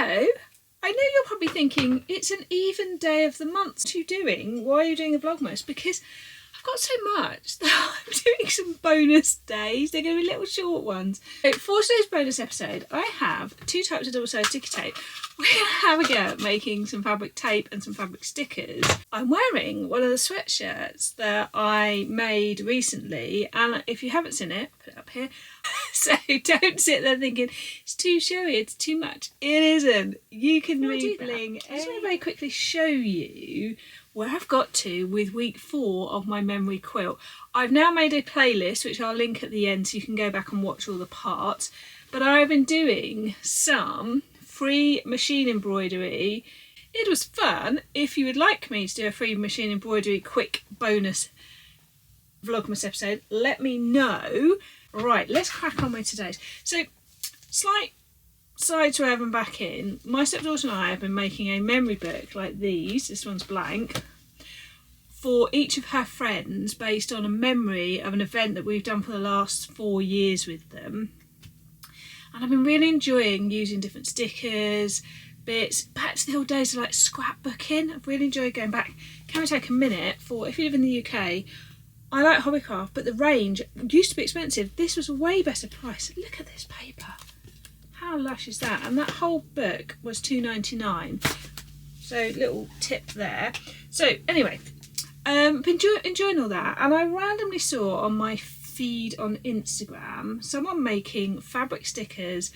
I know you're probably thinking, it's an even day of the month. What are you doing? Why are you doing a vlogmas? Because I've got so much that I'm doing some bonus days. They're going to be little short ones. So for today's bonus episode, I have 2 types of double-sided sticky tape. We're going to have a go at making some fabric tape and some fabric stickers. I'm wearing one of the sweatshirts that I made recently, and if you haven't seen it, I'll put it up here. So don't sit there thinking, it's too showy, it's too much. It isn't. You can read bling. I just want to very quickly show you where I've got to with week 4 of my memory quilt. I've now made a playlist, which I'll link at the end so you can go back and watch all the parts. But I've been doing some free machine embroidery. It was fun. If you would like me to do a free machine embroidery quick bonus vlogmas episode, let me know. Right, let's crack on with today's. So, slight side to and back in. My stepdaughter and I have been making a memory book like these. This one's blank. For each of her friends based on a memory of an event that we've done for the last 4 years with them. And I've been really enjoying using different stickers, bits, back to the old days of like scrapbooking. I've really enjoyed going back. Can we take a minute for, if you live in the UK, I like Hobbycraft, but the range used to be expensive. This was a way better price. Look at this paper. How lush is that? And that whole book was £2.99. So little tip there. So anyway, been enjoying all that, and I randomly saw on my feed on Instagram someone making fabric stickers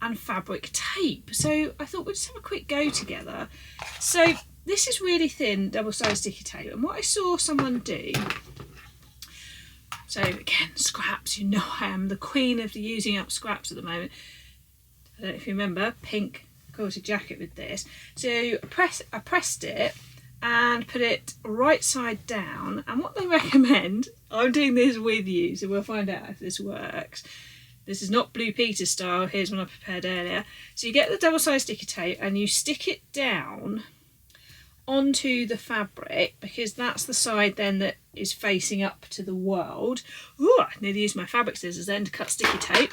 and fabric tape. So I thought we'd just have a quick go together. So this is really thin double-sided sticky tape, and what I saw someone do. So again, scraps. You know I am the queen of using up scraps at the moment. I don't know if you remember, pink quilted jacket with this. So I pressed it and put it right side down, and what they recommend, I'm doing this with you, so we'll find out if this works. This is not Blue Peter style, here's one I prepared earlier. So you get the double-sided sticky tape and you stick it down onto the fabric, because that's the side then that is facing up to the world. Ooh, I nearly used my fabric scissors then to cut sticky tape.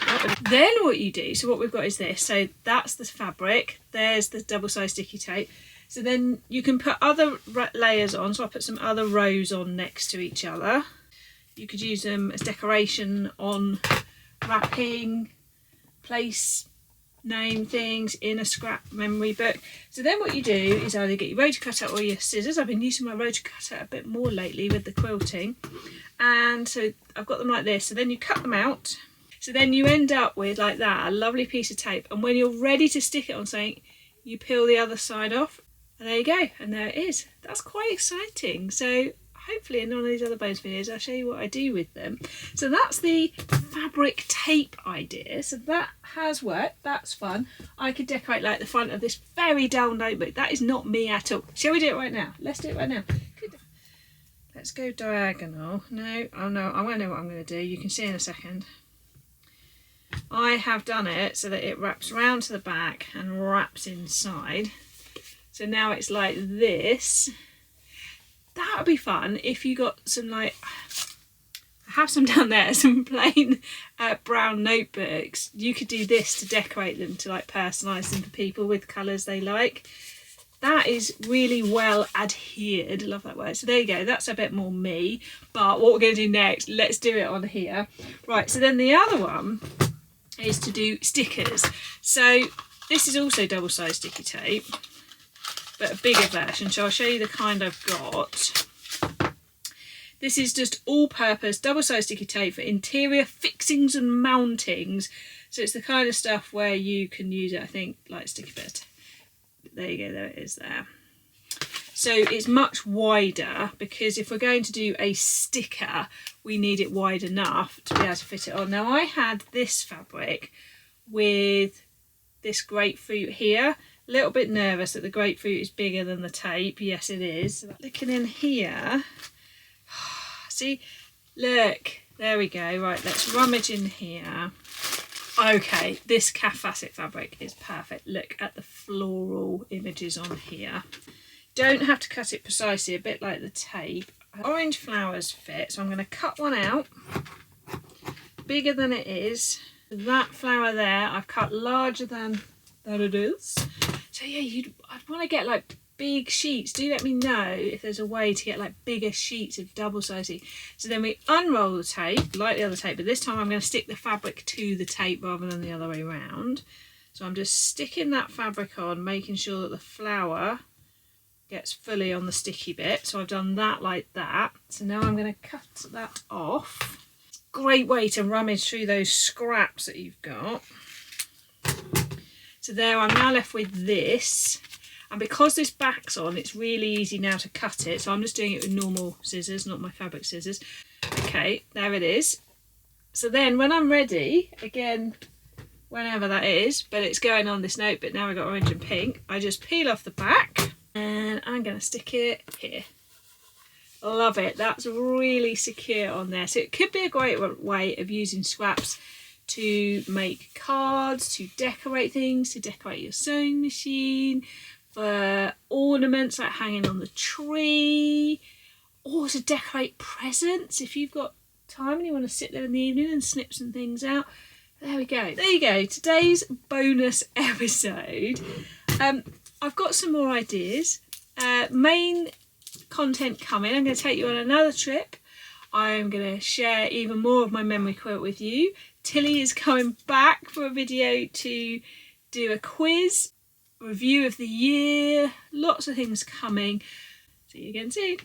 Then what you do, so what we've got is this, so that's the fabric, there's the double-sided sticky tape. So then you can put other layers on, so I put some other rows on next to each other. You could use them as decoration on wrapping, place name things in a scrap memory book. So then what you do is either get your rotor cutter or your scissors. I've been using my rotor cutter a bit more lately with the quilting, and so I've got them like this. So then you cut them out, so then you end up with like that, a lovely piece of tape, and when you're ready to stick it on something, you peel the other side off, and there you go, and there it is. That's quite exciting. So hopefully in one of these other bonus videos I'll show you what I do with them. So that's the fabric tape idea. So that has worked, that's fun. I could decorate like the front of this very dull notebook. That is not me at all. Shall we do it right now? Let's do it right now. Good. Let's go diagonal. No, oh no, I know what I'm going to do. You can see in a second. I have done it so that it wraps round to the back and wraps inside. So now it's like this. That would be fun if you got some, like, I have some down there, some plain brown notebooks. You could do this to decorate them, to like personalise them for people with colours they like. That is really well adhered. I love that word. So there you go, that's a bit more me. But what we're going to do next, let's do it on here. Right, so then the other one is to do stickers. So this is also double-sided sticky tape, but a bigger version, so I'll show you the kind I've got. This is just all-purpose double-sided sticky tape for interior fixings and mountings. So it's the kind of stuff where you can use it, I think, like sticky bit. There you go, there it is there. So it's much wider, because if we're going to do a sticker, we need it wide enough to be able to fit it on. Now I had this fabric with this grapefruit here. A little bit nervous that the grapefruit is bigger than the tape. Yes, it is. Looking in here, see, look, there we go. Right, let's rummage in here. Okay, this calf facet fabric is perfect. Look at the floral images on here. Don't have to cut it precisely, a bit like the tape. Orange flowers fit, so I'm going to cut one out bigger than it is. That flower there I've cut larger than that it is. So yeah, I'd want to get like big sheets. Do let me know if there's a way to get like bigger sheets of double sided. So then we unroll the tape like the other tape, but this time I'm going to stick the fabric to the tape rather than the other way around. So I'm just sticking that fabric on, making sure that the flower gets fully on the sticky bit. So I've done that like that. So now I'm going to cut that off. Great way to rummage through those scraps that you've got. So there, I'm now left with this. And because this back's on, it's really easy now to cut it. So I'm just doing it with normal scissors, not my fabric scissors. Okay, there it is. So then when I'm ready, again, whenever that is, but it's going on this note, but now I've got orange and pink, I just peel off the back and I'm going to stick it here. Love it. That's really secure on there. So it could be a great way of using scraps to make cards, to decorate things, to decorate your sewing machine, for ornaments like hanging on the tree, or to decorate presents if you've got time and you want to sit there in the evening and snip some things out. There we go. There you go. Today's bonus episode. I've got some more ideas. Main content coming. I'm going to take you on another trip. I'm going to share even more of my memory quilt with you. Tilly is coming back for a video to do a quiz, review of the year, lots of things coming. See you again soon.